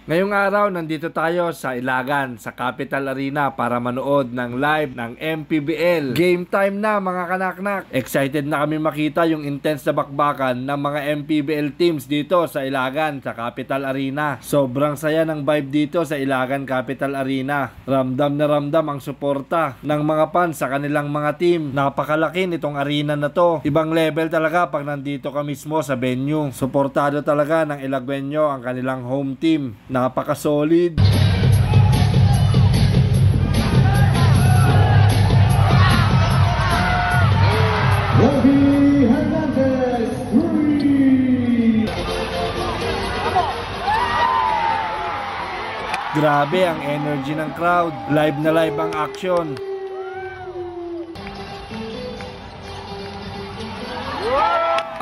Ngayong araw, nandito tayo sa Ilagan, sa Capital Arena para manood ng live ng MPBL. Game time na mga kanaknak. Excited na kami makita yung intense na bakbakan ng mga MPBL teams dito sa Ilagan, sa Capital Arena. Sobrang saya ng vibe dito sa Ilagan Capital Arena. Ramdam na ramdam ang suporta ng mga fans sa kanilang mga team. Napakalaki nitong arena na to. Ibang level talaga pag nandito ka mismo sa venue. Suportado talaga ng Ilagwenyo ang kanilang home team. Napaka-solid. Grabe ang energy ng crowd. Live na live ang action.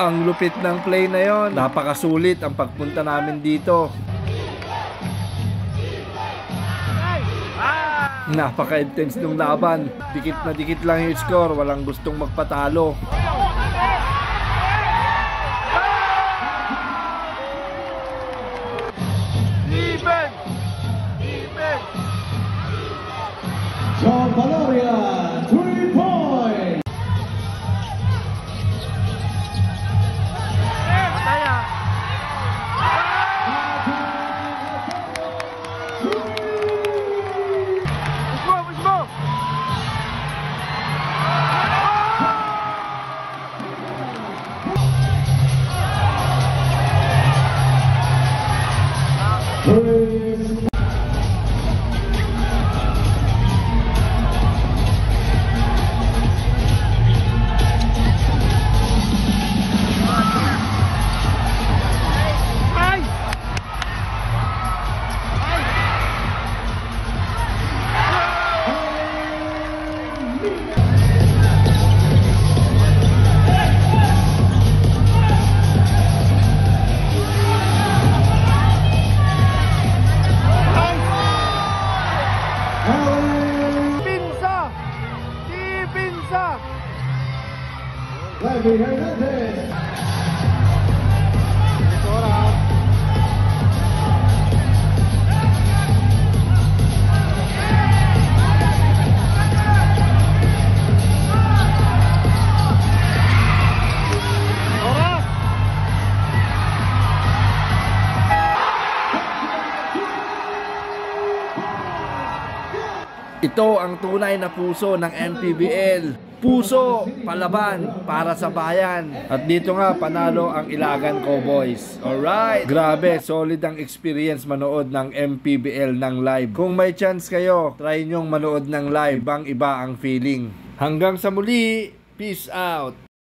Ang lupit ng play na yon. Napakasulit ang pagpunta namin dito. Napaka-intense ng laban. Dikit na dikit lang yung score. Walang gustong magpatalo. Even! John Valoria, 3 points! Ito ang tunay na puso ng MPBL. Puso, palaban, para sa bayan. At dito nga, panalo ang Ilagan Cowboys. Alright! Grabe, solid ang experience manood ng MPBL ng live. Kung may chance kayo, try nyong manood ng live. Ibang iba ang feeling. Hanggang sa muli, peace out!